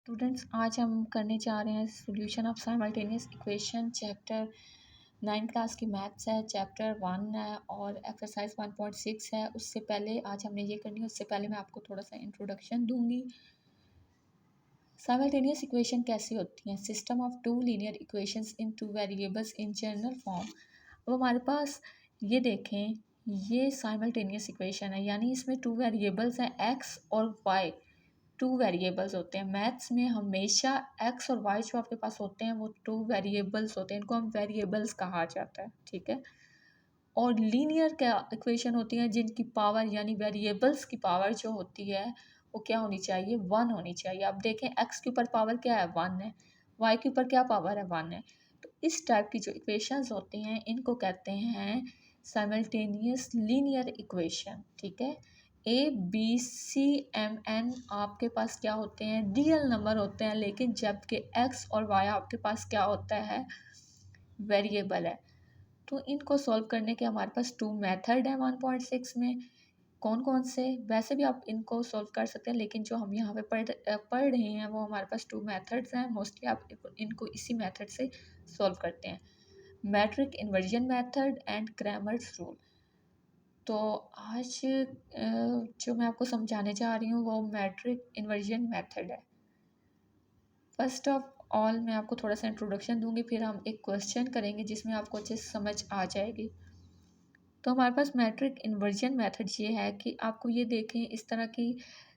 Students, आज हम करने जा रहे हैं solution of simultaneous equation. Chapter 9 class की मैथ्स है, चैप्टर 1 है और एक्सरसाइज 1.6 है। उससे पहले आज हमने ये करनी है, उससे पहले मैं आपको थोड़ा सा इंट्रोडक्शन दूंगी। साइमल्टेनियस इक्वेशन कैसी होती हैं? System of two linear equations in two variables in general form. अब हमारे पास ये देखें, ये साइमल्टेनियस इक्वेशन है, यानी इसमें टू वेरिएबल्स हैं, एक्स और वाई। टू वेरिएबल्स होते हैं मैथ्स में, हमेशा एक्स और वाई जो आपके पास होते हैं वो टू वेरिएबल्स होते हैं, इनको हम वेरिएबल्स कहा जाता है, ठीक है। और लीनियर क्या इक्वेशन होती हैं जिनकी पावर यानी वेरिएबल्स की पावर जो होती है वो क्या होनी चाहिए? 1 होनी चाहिए। अब देखें, एक्स के ऊपर पावर क्या है? 1 है। वाई के ऊपर क्या पावर है? 1 है। तो इस टाइप की जो इक्वेशंस होती हैं इनको कहते हैं साइमल्टेनियस लीनियर इक्वेशन, ठीक है। A B C M N आपके पास क्या होते हैं? रियल नंबर होते हैं, लेकिन जबकि एक्स और वाई आपके पास क्या होता है? वेरिएबल है। तो इनको सॉल्व करने के हमारे पास टू मेथड है 1.6 में। कौन कौन से? वैसे भी आप इनको सॉल्व कर सकते हैं, लेकिन जो हम यहाँ पे पढ़ रहे हैं वो हमारे पास टू मेथड्स हैं। मोस्टली आप इनको इसी मेथड से सॉल्व करते हैं, matrix inversion method and Cramer's rule. तो आज जो मैं आपको समझाने जा रही हूँ वो मैट्रिक इन्वर्जन मेथड है। फर्स्ट ऑफ ऑल मैं आपको थोड़ा सा इंट्रोडक्शन दूंगी, फिर हम एक क्वेश्चन करेंगे जिसमें आपको अच्छे से समझ आ जाएगी। तो हमारे पास मैट्रिक इन्वर्जन मेथड ये है कि आपको ये देखें, इस तरह की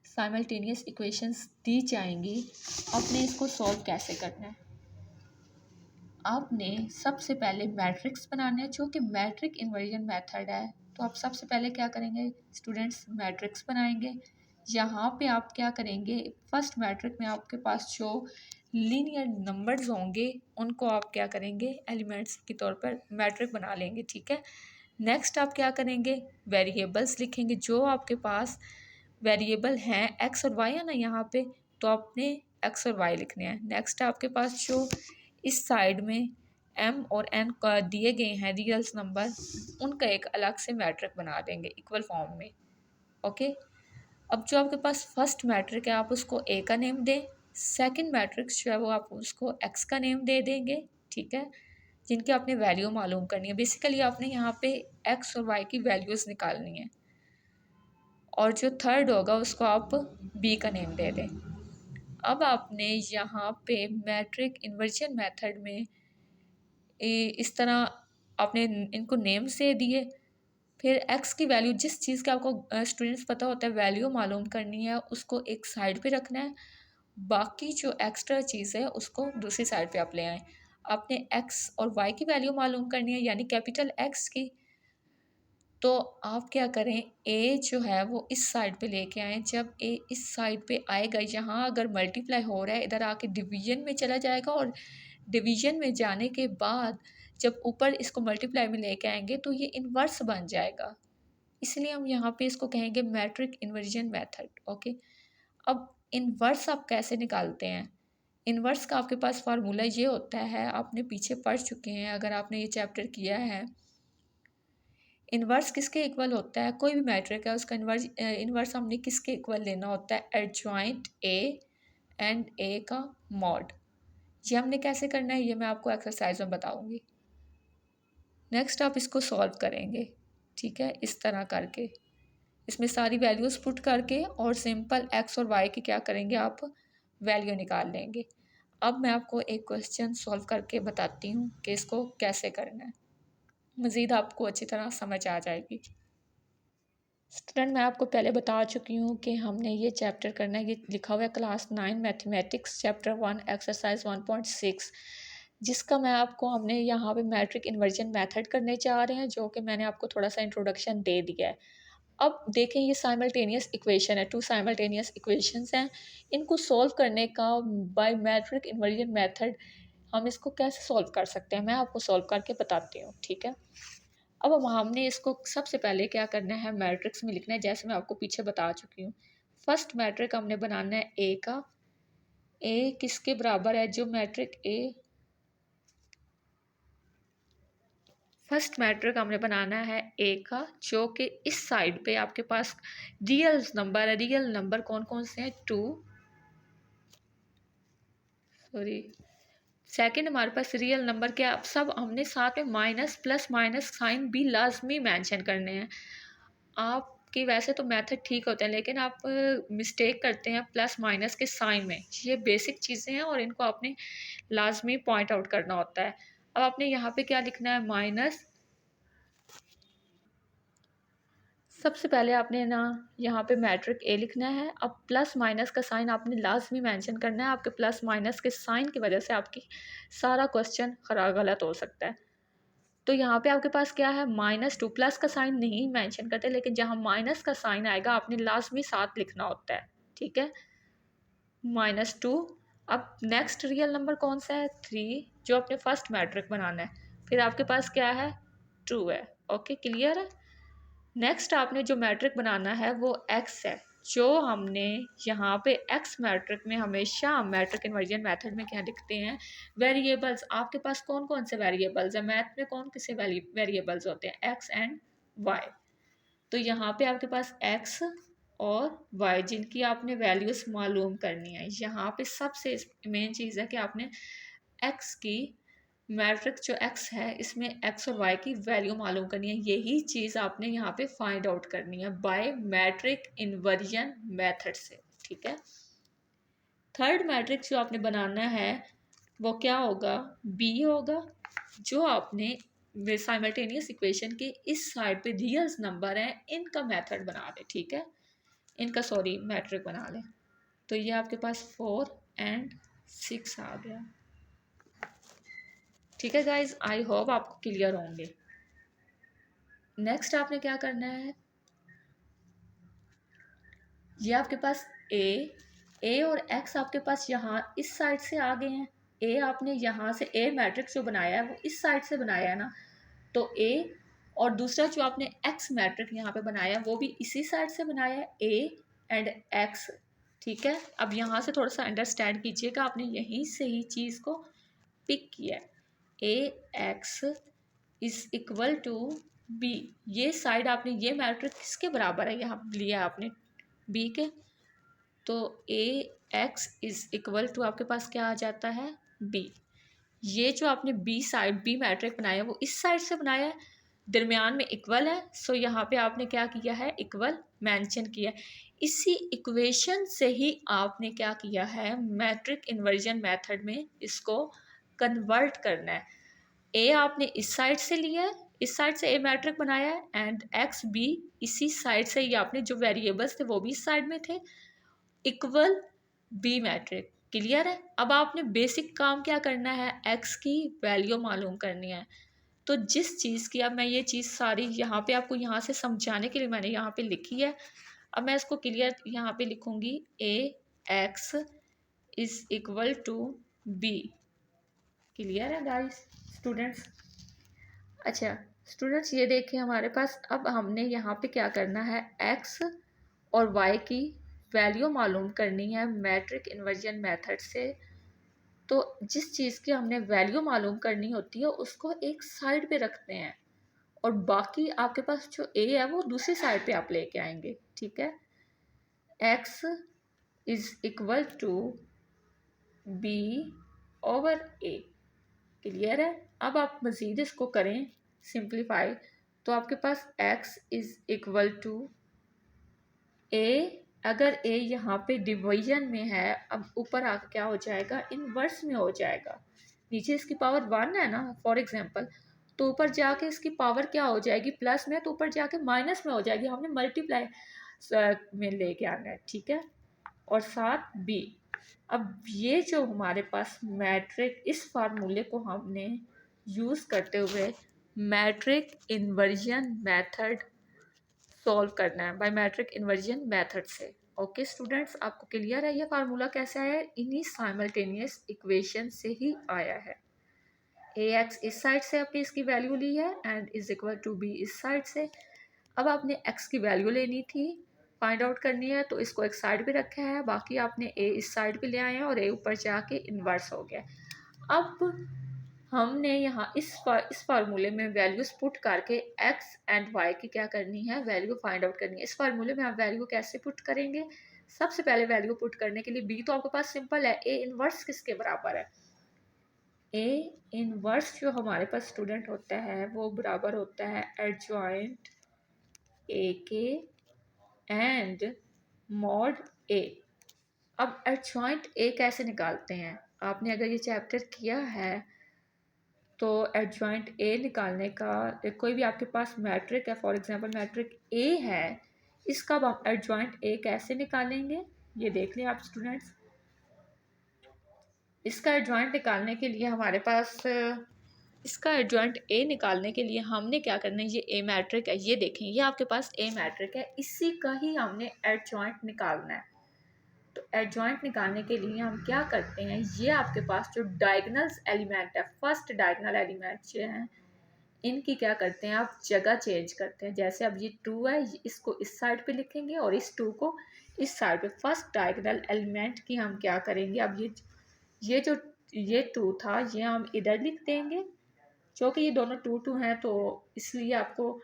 साइमल्टेनियस इक्वेशंस दी जाएंगी, आपने इसको सॉल्व कैसे करना है। आपने सबसे पहले मैट्रिक्स बनाना है जो कि मैट्रिक इन्वर्जन मेथड है। तो आप सबसे पहले क्या करेंगे स्टूडेंट्स? मैट्रिक्स बनाएंगे। यहाँ पे आप क्या करेंगे, फर्स्ट मैट्रिक में आपके पास जो लीनियर नंबर्स होंगे उनको आप क्या करेंगे? एलिमेंट्स के तौर पर मैट्रिक बना लेंगे, ठीक है। नेक्स्ट आप क्या करेंगे? वेरिएबल्स लिखेंगे। जो आपके पास वेरिएबल हैं एक्स और वाई है ना यहाँ पे, तो आपने एक्स और वाई लिखने हैं। नेक्स्ट आपके पास जो इस साइड में एम और एन का दिए गए हैं रियल्स नंबर, उनका एक अलग से मैट्रिक बना देंगे इक्वल फॉर्म में, ओके। अब जो आपके पास फर्स्ट मैट्रिक है आप उसको ए का नेम दें, सेकंड मैट्रिक्स जो है वो आप उसको एक्स का नेम दे देंगे, ठीक है, जिनकी आपने वैल्यू मालूम करनी है। बेसिकली आपने यहाँ पे एक्स और वाई की वैल्यूज़ निकालनी है। और जो थर्ड होगा उसको आप बी का नेम दे दें। अब आपने यहाँ पे मैट्रिक इन्वर्जन मेथड में इस तरह आपने इनको नेम से दिए, फिर एक्स की वैल्यू जिस चीज़ का आपको स्टूडेंट्स पता होता है वैल्यू मालूम करनी है उसको एक साइड पे रखना है, बाकी जो एक्स्ट्रा चीज़ है उसको दूसरी साइड पे आप ले आएँ। आपने एक्स और वाई की वैल्यू मालूम करनी है यानी कैपिटल एक्स की, तो आप क्या करें, ए जो है वो इस साइड पे लेके आएँ। जब ए इस साइड पे आएगा, यहाँ अगर मल्टीप्लाई हो रहा है इधर आके डिवीजन में चला जाएगा, और डिवीजन में जाने के बाद जब ऊपर इसको मल्टीप्लाई में लेके आएंगे तो ये इन्वर्स बन जाएगा, इसलिए हम यहाँ पे इसको कहेंगे मैट्रिक इन्वर्जन मेथड, ओके। अब इन्वर्स आप कैसे निकालते हैं? इन्वर्स का आपके पास फार्मूला ये होता है, आपने पीछे पढ़ चुके हैं अगर आपने ये चैप्टर किया है। इन्वर्स किसके इक्वल होता है? कोई भी मैट्रिक है उसका इन्वर्स हमने किसके इक्वल लेना होता है? एडजॉइंट ए एंड ए का मॉड। ये हमने कैसे करना है ये मैं आपको एक्सरसाइज में बताऊंगी। नेक्स्ट आप इसको सॉल्व करेंगे, ठीक है, इस तरह करके इसमें सारी वैल्यूज़ पुट करके और सिंपल एक्स और वाई की क्या करेंगे आप? वैल्यू निकाल लेंगे। अब मैं आपको एक क्वेश्चन सॉल्व करके बताती हूँ कि इसको कैसे करना है, मज़ीद आपको अच्छी तरह समझ आ जाएगी। स्टूडेंट, मैं आपको पहले बता चुकी हूँ कि हमने ये चैप्टर करना है, ये लिखा हुआ है क्लास 9 मैथमेटिक्स चैप्टर 1 एक्सरसाइज 1.6, जिसका मैं आपको हमने यहाँ पे मैट्रिक इन्वर्जन मेथड करने जा रहे हैं, जो कि मैंने आपको थोड़ा सा इंट्रोडक्शन दे दिया है। अब देखें, ये साइमल्टेनियस इक्वेशन है, टू साइमल्टेनियस इक्वेशंस हैं। इनको सॉल्व करने का बाय मैट्रिक इन्वर्जन मेथड हम इसको कैसे सॉल्व कर सकते हैं मैं आपको सॉल्व करके बताती हूँ, ठीक है। अब हमने इसको सबसे पहले क्या करना है, मैट्रिक्स में लिखना है, जैसे मैं आपको पीछे बता चुकी हूँ। फर्स्ट मैट्रिक हमने बनाना है ए का। ए किसके बराबर है? जो मैट्रिक ए, फर्स्ट मैट्रिक हमने बनाना है ए का, जो कि इस साइड पे आपके पास रियल नंबर है। रियल नंबर कौन कौन से हैं? 2, सॉरी, सेकंड हमारे पास रियल नंबर क्या, सब हमने साथ में माइनस प्लस माइनस साइन भी लाजमी मेंशन करने हैं। आपकी वैसे तो मेथड ठीक होते हैं, लेकिन आप मिस्टेक करते हैं प्लस माइनस के साइन में। ये बेसिक चीज़ें हैं और इनको आपने लाजमी पॉइंट आउट करना होता है। अब आपने यहाँ पे क्या लिखना है, माइनस, सबसे पहले आपने ना यहाँ पे मैट्रिक ए लिखना है। अब प्लस माइनस का साइन आपने लाजमी मेंशन करना है। आपके प्लस माइनस के साइन की वजह से आपकी सारा क्वेश्चन खराब गलत हो सकता है। तो यहाँ पे आपके पास क्या है, -2, प्लस का साइन नहीं मेंशन करते, लेकिन जहाँ माइनस का साइन आएगा आपने लाजमी साथ लिखना होता है, ठीक है, -2। अब नेक्स्ट रियल नंबर कौन सा है, 3, जो अपने फर्स्ट मैट्रिक बनाना है। फिर आपके पास क्या है, 2 है। ओके, क्लियर है। नेक्स्ट आपने जो मैट्रिक बनाना है वो x है, जो हमने यहाँ पे x मैट्रिक में हमेशा मैट्रिक इन्वर्जन मेथड में क्या लिखते हैं, वेरिएबल्स। आपके पास कौन कौन से वेरिएबल्स है, मैथ में कौन किसे वेरिएबल्स होते हैं, x एंड y। तो यहाँ पे आपके पास x और y जिनकी आपने वैल्यूज मालूम करनी है। यहाँ पे सबसे मेन चीज़ है कि आपने x की मैट्रिक जो x है इसमें x और y की वैल्यू मालूम करनी है। यही चीज़ आपने यहाँ पे फाइंड आउट करनी है बाय मैट्रिक इन्वर्जन मेथड से, ठीक है। थर्ड मैट्रिक जो आपने बनाना है वो क्या होगा, b होगा, जो आपने साइमल्टेनियस इक्वेशन के इस साइड पे रियल नंबर है इनका मेथड बना ले, ठीक है, इनका सॉरी मैट्रिक बना ले। तो ये आपके पास 4 एंड 6 आ गया, ठीक है गाइज, आई होप आपको क्लियर होंगे। नेक्स्ट आपने क्या करना है, ये आपके पास ए और एक्स आपके पास यहाँ इस साइड से आ गए हैं। ए आपने यहाँ से ए मैट्रिक्स जो बनाया है वो इस साइड से बनाया है ना, तो ए, और दूसरा जो आपने एक्स मैट्रिक यहाँ पे बनाया है वो भी इसी साइड से बनाया है, ए एंड एक्स, ठीक है। अब यहाँ से थोड़ा सा अंडरस्टैंड कीजिएगा, आपने यहीं से ही चीज़ को पिक किया है। A X is equal to B, ये साइड आपने ये मैट्रिक किसके बराबर है यहाँ लिया आपने, बी के। तो ए एक्स इज इक्वल टू आपके पास क्या आ जाता है, बी। ये जो आपने बी साइड बी मैट्रिक बनाया है वो इस साइड से बनाया है, दरमियान में इक्वल है, सो यहाँ पे आपने क्या किया है, इक्वल मेंशन किया है। इसी इक्वेशन से ही आपने क्या किया है, मैट्रिक इन्वर्जन मेथड में इसको कन्वर्ट करना है। ए आपने इस साइड से लिया है, इस साइड से ए मैट्रिक बनाया है, एंड एक्स बी इसी साइड से ही आपने जो वेरिएबल्स थे वो भी इस साइड में थे, इक्वल बी मैट्रिक, क्लियर है। अब आपने बेसिक काम क्या करना है, एक्स की वैल्यू मालूम करनी है। तो जिस चीज़ की, अब मैं ये चीज़ सारी यहाँ पे आपको यहाँ से समझाने के लिए मैंने यहाँ पे लिखी है। अब मैं इसको क्लियर यहाँ पे लिखूँगी, A X is equal to B, clear है गाइस स्टूडेंट्स। अच्छा स्टूडेंट्स, ये देखिए हमारे पास अब हमने यहाँ पे क्या करना है, एक्स और वाई की वैल्यू मालूम करनी है मैट्रिक इन्वर्जन मेथड से। तो जिस चीज़ की हमने वैल्यू मालूम करनी होती है उसको एक साइड पे रखते हैं, और बाकी आपके पास जो ए है वो दूसरी साइड पे आप लेके आएंगे, ठीक है। X is equal to B over A, clear है। अब आप मज़ीद इसको करें सिंप्लीफाई, तो आपके पास x is equal to A, अगर a यहाँ पे डिवीजन में है, अब ऊपर आकर क्या हो जाएगा, इनवर्स में हो जाएगा। नीचे इसकी पावर 1 है ना फॉर एग्जांपल, तो ऊपर जाके इसकी पावर क्या हो जाएगी, प्लस में, तो ऊपर जाके माइनस में हो जाएगी। हमने मल्टीप्लाई में लेके आना है, ठीक है, और साथ b। अब ये जो हमारे पास मैट्रिक, इस फार्मूले को हमने यूज़ करते हुए मैट्रिक इन्वर्जन मेथड सॉल्व करना है, बाय मैट्रिक इन्वर्जन मेथड से। ओके स्टूडेंट्स, आपको क्लियर है ये फार्मूला कैसे आया है, इन्हीं साइमल्टेनियस इक्वेशन से ही आया है। ए एक्स इस साइड से आपने इसकी वैल्यू ली है and is equal to B इस साइड से। अब आपने एक्स की वैल्यू लेनी थी, फाइंड आउट करनी है, तो इसको एक साइड पे रखा है, बाकी आपने ए इस साइड पे ले आए हैं और ए ऊपर जाके इन्वर्स हो गया। अब हमने यहाँ इस फार्मूले में वैल्यूज पुट करके एक्स एंड वाई की क्या करनी है, वैल्यू फाइंड आउट करनी है। इस फार्मूले में आप वैल्यू कैसे पुट करेंगे, सबसे पहले वैल्यू पुट करने के लिए बी तो आपके पास सिंपल है, ए इनवर्स किसके बराबर है, ए इनवर्स जो हमारे पास स्टूडेंट होता है वो बराबर होता है एडजॉइंट ए के एंड मॉड ए। अब एडजॉइंट ए कैसे निकालते हैं, आपने अगर ये चैप्टर किया है तो एडजॉइंट ए निकालने का, कोई भी आपके पास मैट्रिक है, फॉर एग्जांपल मैट्रिक ए है, इसका अब हम एडजॉइंट ए कैसे निकालेंगे ये देख लें आप स्टूडेंट्स। इसका एडजॉइंट निकालने के लिए हमारे पास, इसका एडजॉइंट ए निकालने के लिए हमने क्या करना है, ये ए मैट्रिक है, ये देखें ये आपके पास ए मैट्रिक है, इसी का ही हमने एडजॉइंट निकालना है। तो एडजॉइंट निकालने के लिए हम क्या करते हैं, ये आपके पास जो डायगोनल्स एलिमेंट है, फर्स्ट डायगोनल एलिमेंट जो हैं इनकी क्या करते हैं आप जगह चेंज करते हैं। जैसे अब ये 2 है, इसको इस साइड पे लिखेंगे और इस 2 को इस साइड पे। फर्स्ट डायगोनल एलिमेंट की हम क्या करेंगे, अब ये जो ये 2 था ये हम इधर लिख देंगे, क्योंकि ये दोनों 2 हैं तो इसलिए आपको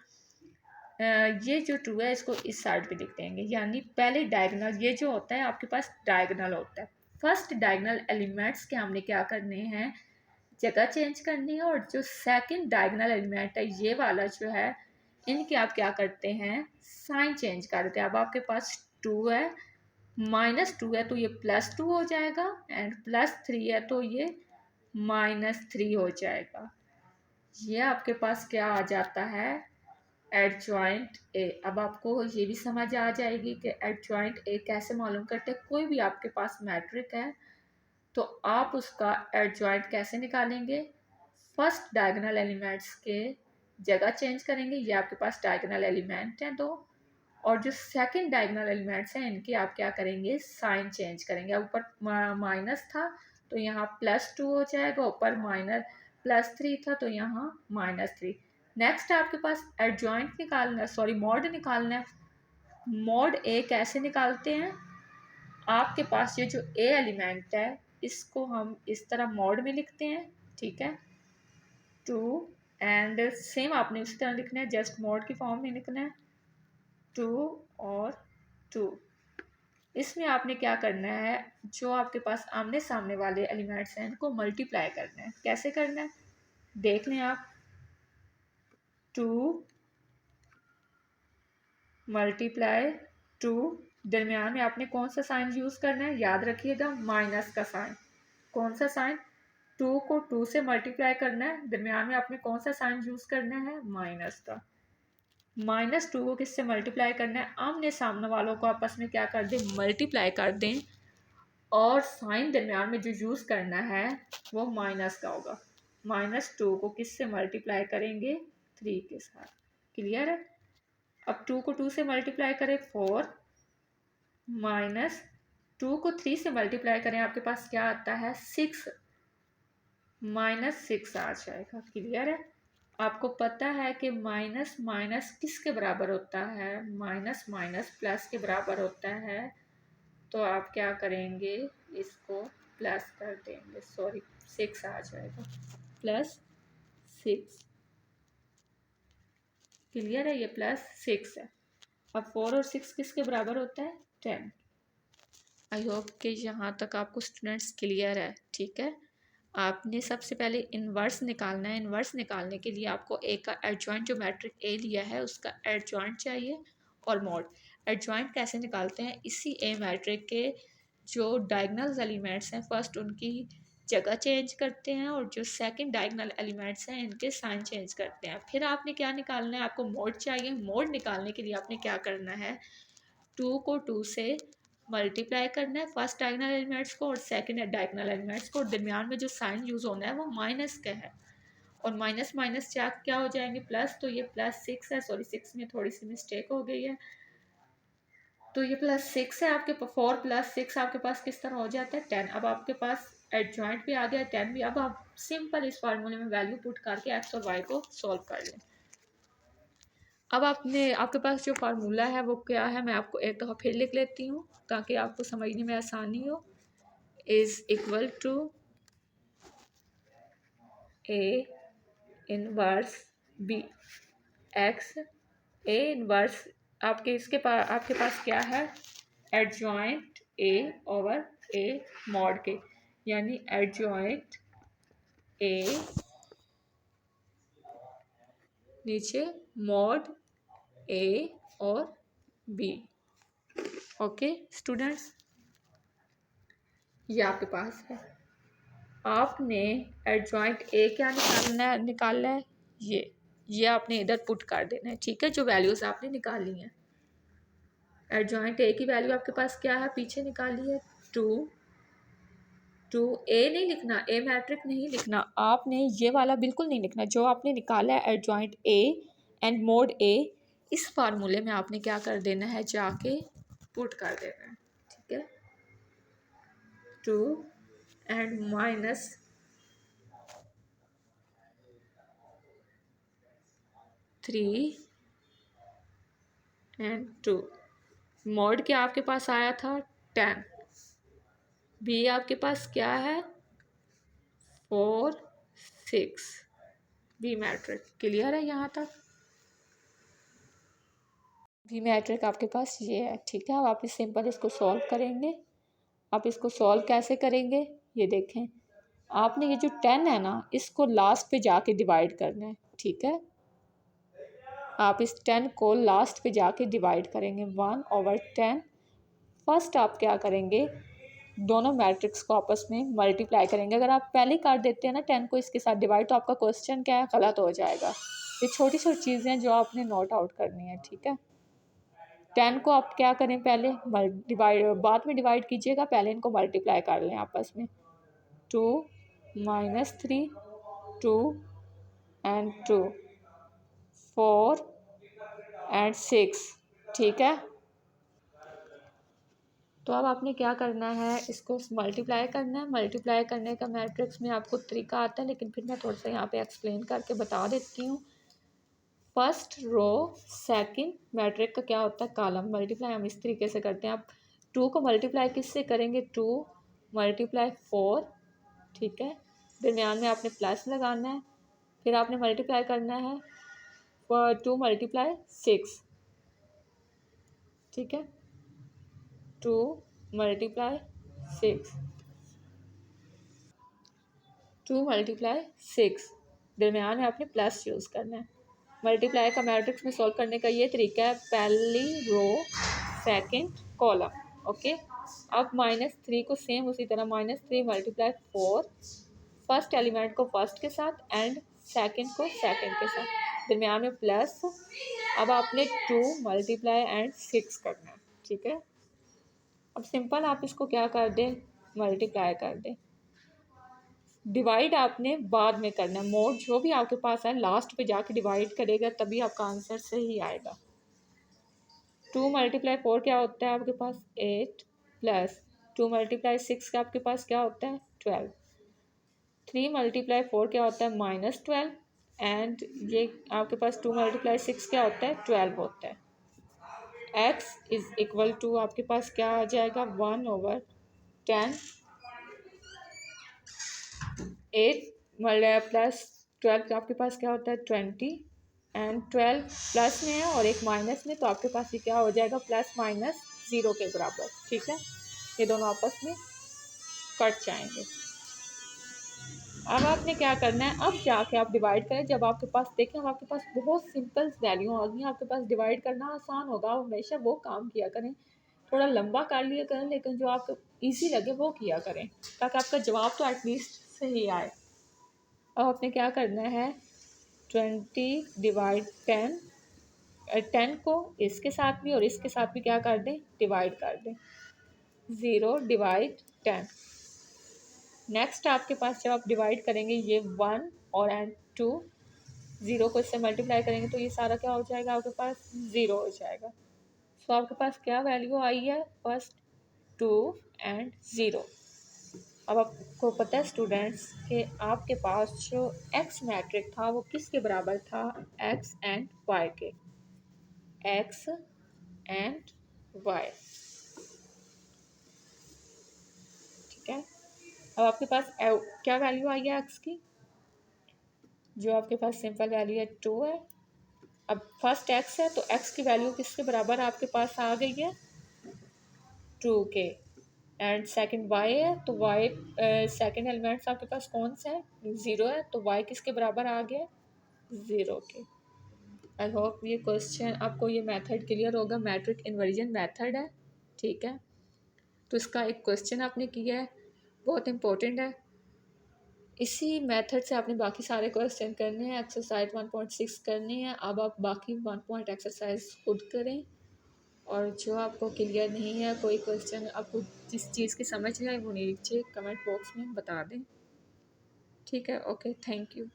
ये जो 2 है इसको इस साइड पे लिख देंगे। यानी पहले डायगोनल, ये जो होता है आपके पास डायगोनल होता है, फर्स्ट डायगोनल एलिमेंट्स के हमने क्या करने हैं, जगह चेंज करनी है। और जो सेकंड डायगोनल एलिमेंट है ये वाला जो है, इनके आप क्या करते हैं, साइन चेंज करते हैं। अब आपके पास 2 है, -2 है तो ये +2 हो जाएगा, एंड +3 है तो ये -3 हो जाएगा। ये आपके पास क्या आ जाता है, एडजॉइंट ए। अब आपको ये भी समझ आ जाएगी कि एडजॉइंट ए कैसे मालूम करते हैं। कोई भी आपके पास मैट्रिक है तो आप उसका एडजॉइंट कैसे निकालेंगे, फर्स्ट डायगोनल एलिमेंट्स के जगह चेंज करेंगे, ये आपके पास डायगोनल एलिमेंट हैं दो, और जो सेकंड डायगोनल एलिमेंट्स हैं इनके आप क्या करेंगे, साइन चेंज करेंगे। ऊपर माइनस था तो यहाँ +2 हो जाएगा, ऊपर +3 था तो यहाँ -3। नेक्स्ट आपके पास एडजॉइंट निकालना है, सॉरी मॉड निकालना है। मॉड ए कैसे निकालते हैं, आपके पास ये जो ए एलिमेंट है इसको हम इस तरह मॉड में लिखते हैं, ठीक है, 2, एंड सेम आपने उसी तरह लिखना है, जस्ट मॉड की फॉर्म में लिखना है 2 और 2। इसमें आपने क्या करना है, जो आपके पास आमने सामने वाले एलिमेंट्स हैं इनको मल्टीप्लाई करना है। कैसे करना है देख लें आप, 2 मल्टीप्लाई 2, दरमियान में आपने कौन सा साइन यूज़ करना है, याद रखिएगा माइनस का साइन। कौन सा साइन, 2 को 2 से मल्टीप्लाई करना है, दरमियान में आपने कौन सा साइन यूज़ करना है, माइनस का। -2 को किससे मल्टीप्लाई करना है, आमने सामने वालों को आपस में क्या कर दें, मल्टीप्लाई कर दें, और साइन दरमियान में जो यूज़ करना है वो माइनस का होगा। -2 को किससे मल्टीप्लाई करेंगे, 3 के साथ। क्लियर है। अब 2 को 2 से मल्टीप्लाई करें 4, -2 को 3 से मल्टीप्लाई करें आपके पास क्या आता है 6, -6 आ जाएगा। क्लियर है। आपको पता है कि माइनस माइनस किसके बराबर होता है, माइनस माइनस प्लस के बराबर होता है। तो आप क्या करेंगे, इसको प्लस कर देंगे, सॉरी 6 आ जाएगा, +6। क्लियर है, ये +6 है। अब 4 और 6 किसके बराबर होता है, 10। आई होप कि यहाँ तक आपको स्टूडेंट्स क्लियर है, ठीक है। आपने सबसे पहले इन्वर्स निकालना है। इन्वर्स निकालने के लिए आपको ए का एडजॉइंट, जो मैट्रिक ए लिया है उसका एडजॉइंट चाहिए, और मॉड। एडजॉइंट कैसे निकालते हैं, इसी ए मैट्रिक के जो डायगोनल एलिमेंट्स हैं फर्स्ट उनकी जगह चेंज करते हैं, और जो सेकंड डायगोनल एलिमेंट्स हैं इनके साइन चेंज करते हैं। फिर आपने क्या निकालना है, आपको मोड चाहिए। मोड निकालने के लिए आपने क्या करना है, 2 को 2 से मल्टीप्लाई करना है, फर्स्ट डायगोनल एलिमेंट्स को और सेकंड डायगोनल एलिमेंट्स को, और दरमियान में जो साइन यूज़ होना है वो माइनस का है, और माइनस माइनस क्या हो जाएंगे, प्लस। तो ये +6 है, सॉरी 6 में थोड़ी सी मिस्टेक हो गई है, तो ये +6 है आपके 4 + 6 आपके पास किस तरह हो जाता है 10। अब आपके पास एडजॉइंट भी आ गया, 10 भी। अब आप सिंपल इस फार्मूले में वैल्यू पुट करके एक्स और वाई को सॉल्व कर लें। अब आपके पास जो फार्मूला है वो क्या है, मैं आपको एक दफ़ा फिर लिख लेती हूँ ताकि आपको समझने में आसानी हो। Is equal to A inverse B X. A inverse आपके पास क्या है, adjoint A over A mod के, यानी एडजॉइंट ए नीचे मॉड ए और बी। ओके स्टूडेंट्स, ये आपके पास है। आपने एडजॉइंट ए क्या निकालना है ये आपने इधर पुट कर देना है, ठीक है, जो वैल्यूज आपने निकाली हैं। एडजॉइंट ए की वैल्यू आपके पास क्या है, पीछे निकाली है 2। ए नहीं लिखना, ए मैट्रिक नहीं लिखना, आपने ये वाला बिल्कुल नहीं लिखना। जो आपने निकाला है एडजॉइंट ए एंड मोड ए, इस फार्मूले में आपने क्या कर देना है, जाके पुट कर देना है, ठीक है। 2 एंड माइनस 3 एंड 2। मॉड क्या आपके पास आया था 10। बी आपके पास क्या है 4 6। बी मैट्रिक क्लियर है यहाँ तक। बी मैट्रिक आपके पास ये है, ठीक है। अब आप इस सिंपल इसको सॉल्व करेंगे। आप इसको सॉल्व कैसे करेंगे, ये देखें। आपने ये जो 10 है ना, इसको लास्ट पे जाके डिवाइड करना है, ठीक है। आप इस 10 को लास्ट पे जाके डिवाइड करेंगे 1/10। फर्स्ट आप क्या करेंगे, दोनों मैट्रिक्स को आपस में मल्टीप्लाई करेंगे। अगर आप पहले ही कर देते हैं ना 10 को इसके साथ डिवाइड, तो आपका क्वेश्चन क्या है, गलत हो जाएगा। ये छोटी छोटी चीज़ें हैं जो आपने नोट आउट करनी है, ठीक है। 10 को आप क्या करें, पहले डिवाइड बाद में डिवाइड कीजिएगा, पहले इनको मल्टीप्लाई कर लें आपस में। 2 -3 2 एंड 2 4 एंड 6, ठीक है। तो अब आपने क्या करना है, इसको मल्टीप्लाई करना है। मल्टीप्लाई करने का मैट्रिक्स में आपको तरीका आता है, लेकिन फिर मैं थोड़ा सा यहाँ पे एक्सप्लेन करके बता देती हूँ। फर्स्ट रो सेकंड मैट्रिक का क्या होता है, कॉलम। मल्टीप्लाई हम इस तरीके से करते हैं। आप 2 को मल्टीप्लाई किससे करेंगे, 2 × 4, ठीक है। दरमियान में आपने प्लस लगाना है। फिर आपने मल्टीप्लाई करना है 2 × 6, ठीक है। 2 × 6, 2 × 6, दरमियान में आपने प्लस यूज़ करना है। मल्टीप्लाई का मैट्रिक्स में सॉल्व करने का ये तरीका है, पहली रो सेकंड कॉलम, ओके। अब -3 को सेम उसी तरह -3 × 4, फर्स्ट एलिमेंट को फर्स्ट के साथ एंड सेकंड को सेकंड के साथ, दरमियान में प्लस। अब आपने 2 × 6 करना है, ठीक है। अब सिंपल आप इसको क्या कर दें, मल्टीप्लाई कर दें। डिवाइड आपने बाद में करना है। मोड जो भी आपके पास है लास्ट पे जाके डिवाइड करेगा, तभी आपका आंसर सही आएगा। 2 × 4 क्या होता है आपके पास 8, प्लस 2 × 6 का आपके पास क्या होता है 12। 3 × 4 क्या होता है -12, एंड ये आपके पास 2 × 6 क्या होता है 12 होता है। x इज इक्वल टू आपके पास क्या आ जाएगा 1/10। 8 प्लस 12 आपके पास क्या होता है 20, एंड 12 प्लस में है और एक माइनस में, तो आपके पास ये क्या हो जाएगा ±0 के बराबर, ठीक है। ये दोनों आपस में कट जाएंगे। अब आपने क्या करना है, अब जाके आप डिवाइड करें। जब आपके पास देखें, अब आपके पास बहुत सिंपल वैल्यू आ गई, आपके पास डिवाइड करना आसान होगा। आप हमेशा वो काम किया करें, थोड़ा लंबा कर लिया करें, लेकिन जो आपको ईजी लगे वो किया करें, ताकि आपका जवाब तो एटलीस्ट सही आए। अब आपने क्या करना है 20/10, 10 को इसके साथ भी और इसके साथ भी क्या कर दें, डिवाइड कर दें। 0/10। नेक्स्ट आपके पास जब आप डिवाइड करेंगे ये 1 और एंड 2, 0 को इससे मल्टीप्लाई करेंगे तो ये सारा क्या हो जाएगा, आपके पास 0 हो जाएगा। सो आपके पास क्या वैल्यू आई है, फर्स्ट 2 एंड 0। अब आपको पता है स्टूडेंट्स कि आपके पास जो एक्स मैट्रिक था वो किसके बराबर था, एक्स एंड वाई के, एक्स एंड वाई, ठीक है। अब आपके पास क्या वैल्यू आई है एक्स की, जो आपके पास सिंपल वैल्यू है 2 है। अब फर्स्ट एक्स है तो एक्स की वैल्यू किसके बराबर आपके पास आ गई है टू के। एंड सेकंड वाई है, तो वाई सेकंड एलिमेंट्स आपके पास कौन सा है, ज़ीरो है, तो वाई किसके बराबर आ गया, ज़ीरो के। आई होप ये क्वेश्चन आपको, ये मेथड क्लियर होगा। मैट्रिक इन्वर्जन मेथड है, ठीक है। तो इसका एक क्वेश्चन आपने किया है, बहुत इंपॉर्टेंट है। इसी मेथड से आपने बाकी सारे क्वेश्चन करने हैं। एक्सरसाइज 1.6 करनी है। अब आप बाकी 1 पॉइंट एक्सरसाइज खुद करें, और जो आपको क्लियर नहीं है, कोई क्वेश्चन आपको जिस चीज़ की समझ नहीं आई, वो नीचे कमेंट बॉक्स में बता दें, ठीक है। Okay, thank you.